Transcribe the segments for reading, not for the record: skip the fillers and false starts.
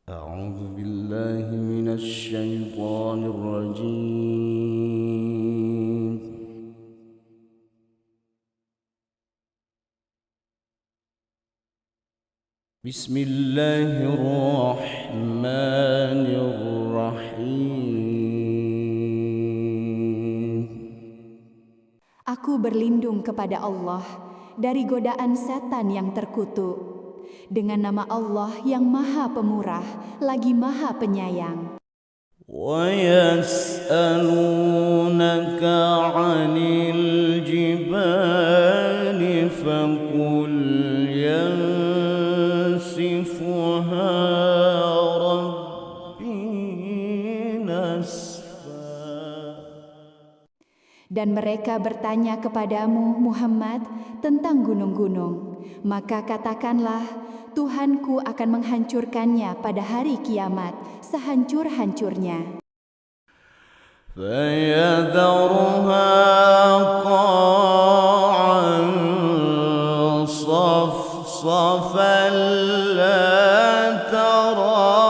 أعوذ بالله من الشيطان الرجيم. بسم الله الرحمن الرحيم. Aku berlindung kepada Allah dari godaan setan yang terkutuk. Dengan nama Allah yang Maha Pemurah, lagi Maha Penyayang. وَيَسْأَلُونَكَ عَنِ الْجِبَالِ فَقُلْ يَنسِفُهَا رَبِّي نَسْفًا. Dan mereka bertanya kepadamu, Muhammad, tentang gunung-gunung. Maka katakanlah, Tuhanku akan menghancurkannya pada hari kiamat, sehancur-hancurnya. فَيَذَرُهَا قَاعًا صَفْصَفًا لَا تَرَى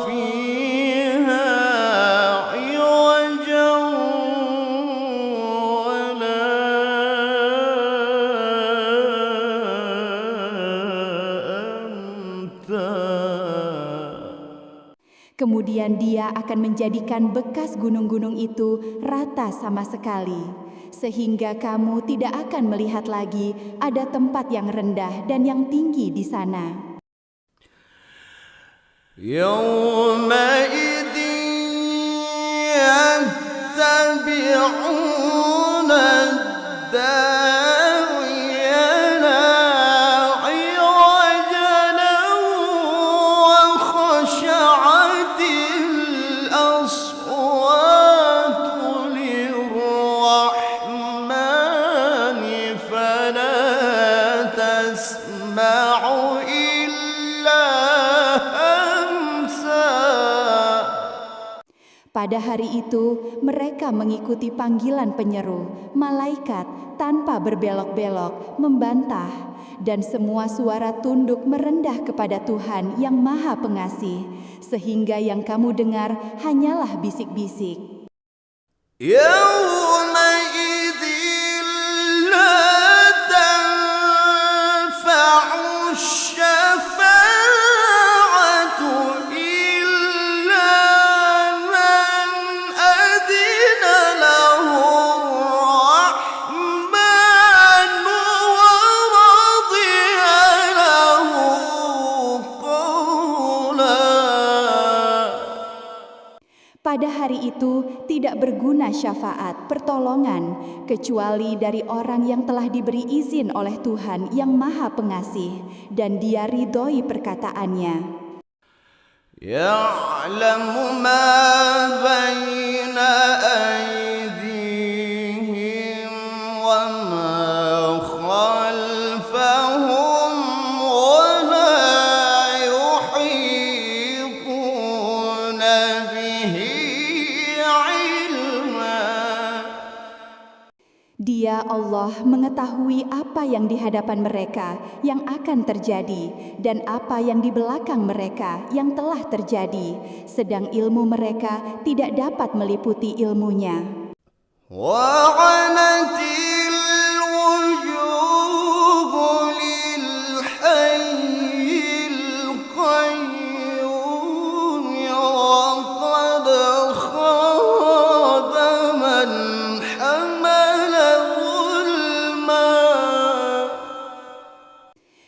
فِيهَا عِوَجًا وَلَا Kemudian Dia akan menjadikan bekas gunung-gunung itu rata sama sekali, sehingga kamu tidak akan melihat lagi ada tempat yang rendah dan yang tinggi di sana. يَوْمَئِذٍ يَتَّبِعُونَ الدَّاعِيَ لَا عِوَجَ لَهُ وَخَشَعَتِ الْأَصْوَاتُ لِلرَّحْمَنِ فَلَا تَسْمَعُ إِلَّا هَمْسًا. Pada hari itu, mereka mengikuti panggilan penyeru, malaikat tanpa berbelok-belok, membantah, dan semua suara tunduk merendah kepada Tuhan yang Maha Pengasih, sehingga yang kamu dengar hanyalah bisik-bisik. يَوْمَئِذٍ لَا تَنفَعُ الشَّفَاعَةُ إِلَّا مَنْ أَذِنَ لَهُ الرَّحْمَنُ وَرَضِيَ لَهُ قَوْلًا. Pada hari itu tidak berguna syafaat, pertolongan, kecuali dari orang yang telah diberi izin oleh Tuhan yang Maha Pengasih, dan Dia ridhoi perkataannya. يَعْلَمُ مَا بَيْنَ أَيْدِيهِمْ وَمَا خَلْفَهُمْ وَلَا يُحِيطُونَ بِهِ عِلْمًا. Dia Allah mengetahui apa yang di hadapan mereka yang akan terjadi dan apa yang di belakang mereka yang telah terjadi, sedang ilmu mereka tidak dapat meliputi ilmunya. وَعَنَتِ الْوُجُوهُ لِلْحَيِّ الْقَيُّومِ وَقَدْ خَابَ مَنْ حَمَلَ ظُلْمًا.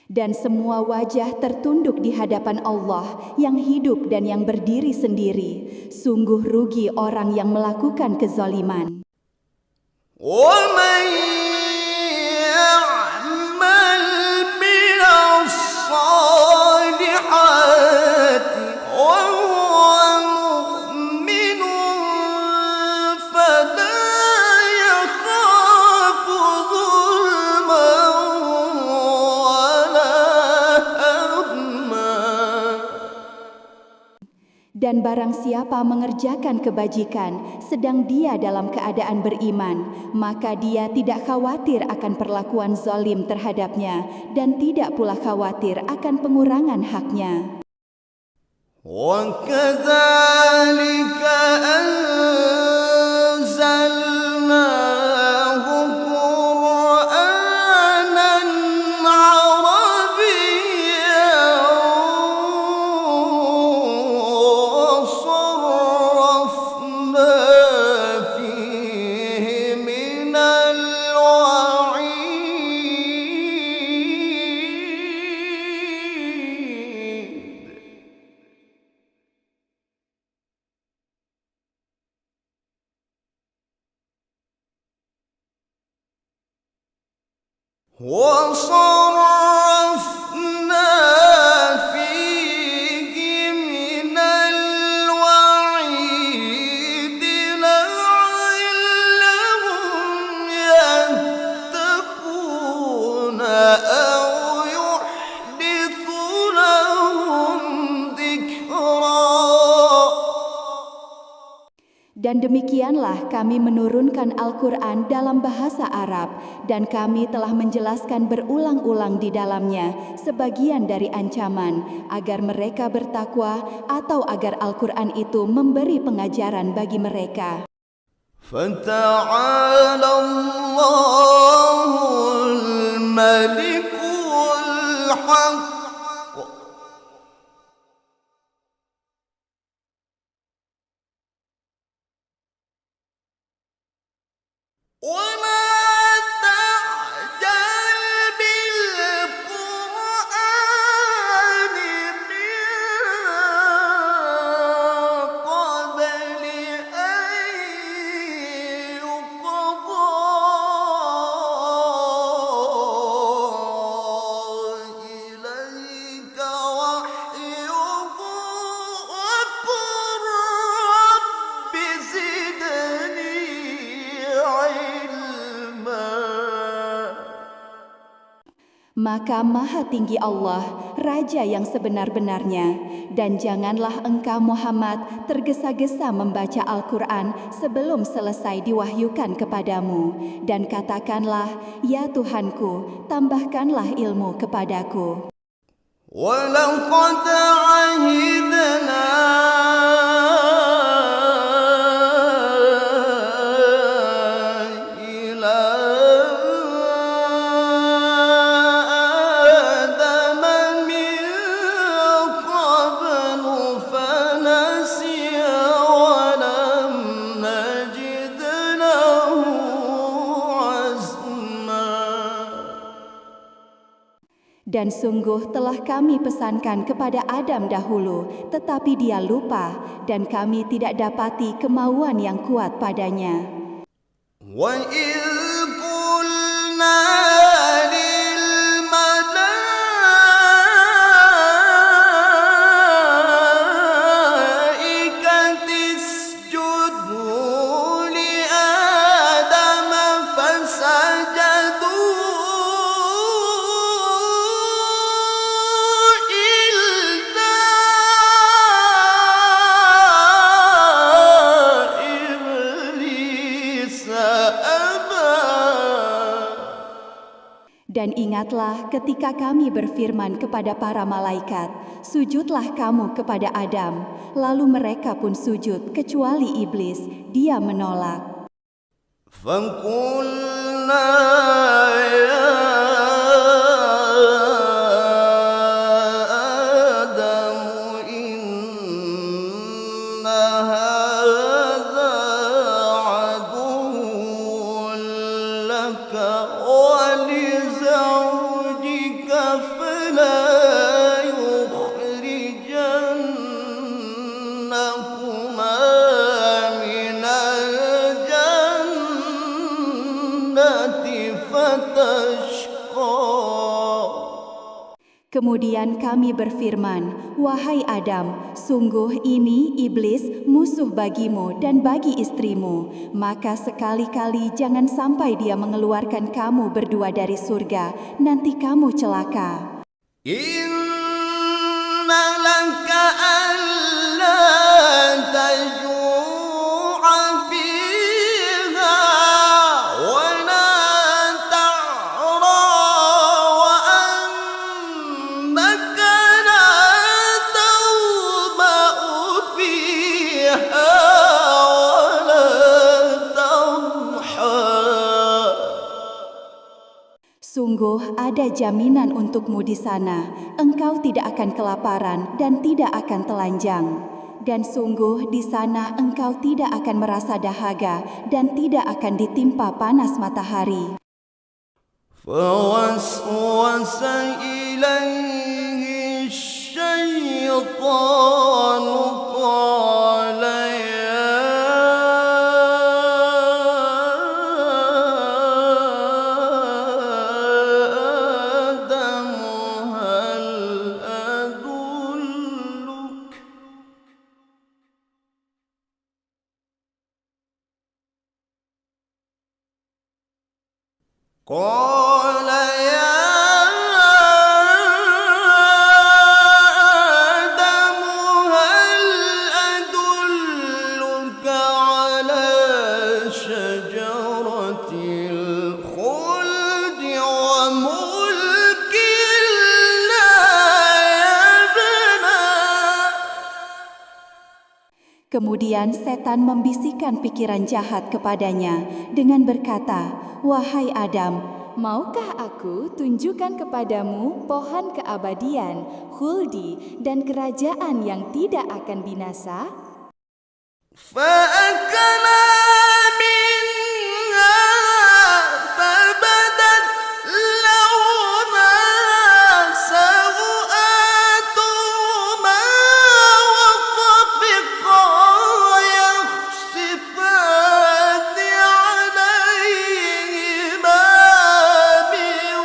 Dan semua wajah tertunduk di hadapan Allah yang hidup dan yang berdiri sendiri. Sungguh rugi orang yang melakukan kezaliman. وَمَنْ يَعْمَلْ مِنَ الصَّالِحَاتِ وَهُوَ مُؤْمِنٌ فَلَا يَخَافُ ظُلْمًا وَلَا هَضْمًا. Dan barang siapa mengerjakan kebajikan sedang dia dalam keadaan beriman, maka dia tidak khawatir akan perlakuan zalim terhadapnya dan tidak pula khawatir akan pengurangan haknya. وكذلك أنزلناه قرآنا عربيا وصرفنا فيه من الوعيد وصرفنا فيه من الوعيد لعلهم يتقون أو يحدث لهم ذكرا. Dan demikianlah kami menurunkan Al-Quran dalam bahasa Arab, dan kami telah menjelaskan berulang-ulang di dalamnya sebagian dari ancaman, agar mereka bertakwa atau agar Al-Quran itu memberi pengajaran bagi mereka. فتعالى الله الملك الحق ولا تعجل بالقرآن من قبل أن يقضى إليك وحيه وقل رب زدني علما. Maka Maha Tinggi Allah, Raja yang sebenar-benarnya, dan janganlah engkau Muhammad tergesa-gesa membaca Al-Quran sebelum selesai diwahyukan kepadamu, dan katakanlah, ya Tuhanku, tambahkanlah ilmu kepadaku. ولقد عهدنا إلى آدم من قبل فنسي ولم نجد له عزما. Dan sungguh telah kami pesankan kepada Adam dahulu, tetapi dia lupa, dan kami tidak dapati kemauan yang kuat padanya. وَإِذْ قُلْنَا لِلْمَلَائِكَةِ اسْجُدُوا لِآدَمَ فَسَجَدُوا إِلَّا إِبْلِيسَ أَبَى. Dan ingatlah ketika kami berfirman kepada para malaikat, sujudlah kamu kepada Adam. Lalu mereka pun sujud, kecuali iblis, dia menolak. فَقُلْنَا يَا آدَمُ إِنَّ هَذَا عَدُوٌّ لَكَ وَلِزَوْجِكَ فَلَا يُخْرِجَنَّكُمَا مِنَ الْجَنَّةِ فَتَشْقَى. Kemudian kami berfirman, wahai Adam, sungguh ini iblis musuh bagimu dan bagi istrimu. Maka sekali-kali jangan sampai dia mengeluarkan kamu berdua dari surga, nanti kamu celaka. إِنَّ لَكَ أَلَّا تَجُوعَ فِيهَا وَلَا تَعْرَىٰ وَأَنَّكَ لَا تَظْمَأُ Sungguh ada jaminan untukmu di sana. Engkau tidak akan kelaparan dan tidak akan telanjang. Dan sungguh di sana engkau tidak akan merasa dahaga dan tidak akan ditimpa panas matahari. فوسوس إليه الشيطان قال يا آدم هل أدلك قال يا آدم هل أدلك على شجرة الخلد وملك لا يبلى. Kemudian setan membisikkan pikiran jahat kepadanya dengan berkata, "Wahai Adam, maukah aku tunjukkan kepadamu pohon keabadian, khuldi, dan kerajaan yang tidak akan binasa?" فأكلا منها فبدت لهما سوآتهما وطفقا يخصفان عليهما من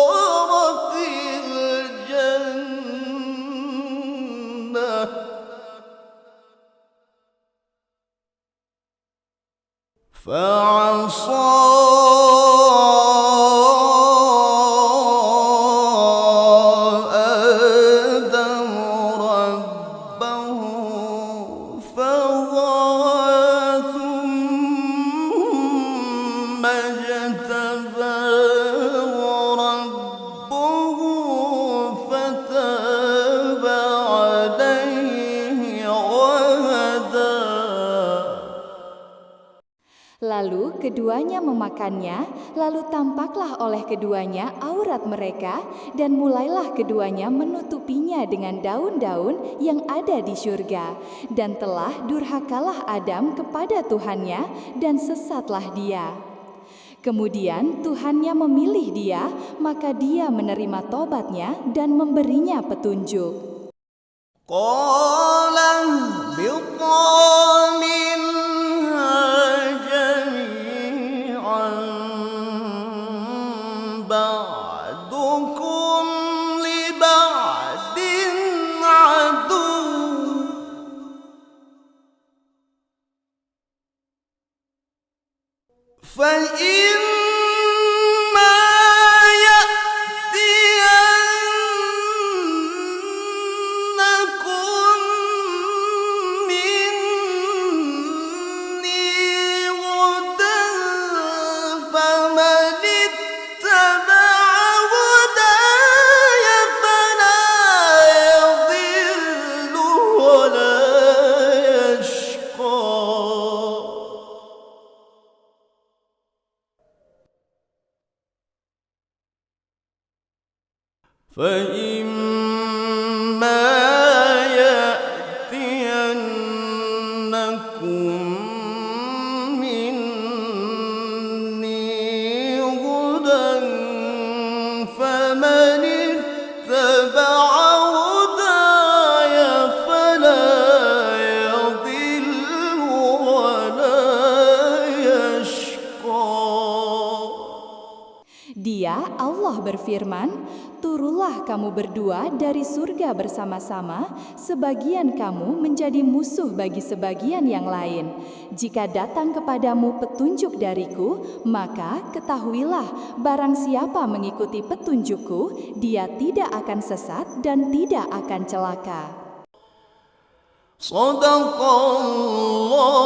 ورق الجنة فعصى آدم ربه فغوى ثم اجتباه ربه فتاب عليه وهدى. Lalu keduanya memakannya, lalu tampaklah oleh keduanya aurat mereka, dan mulailah keduanya menutupinya dengan daun-daun yang ada di syurga. Dan telah durhakalah Adam kepada Tuhannya, dan sesatlah dia. Kemudian Tuhannya memilih dia, maka dia menerima tobatnya dan memberinya petunjuk. قال اهبطا منها جميعا بعضكم لبعض عدو فإما يأتينكم مني هدى فمن اتبع هداي فلا يضل ولا يشقى. فإما يأتينكم مني هدى فمن اتبع هداي فلا يضل ولا يشقى. Dia, Allah berfirman, "Turunlah kamu berdua dari surga bersama-sama, sebagian kamu menjadi musuh bagi sebagian yang lain. Jika datang kepadamu petunjuk dariku, maka ketahuilah barang siapa mengikuti petunjukku, dia tidak akan sesat dan tidak akan celaka." صدق الله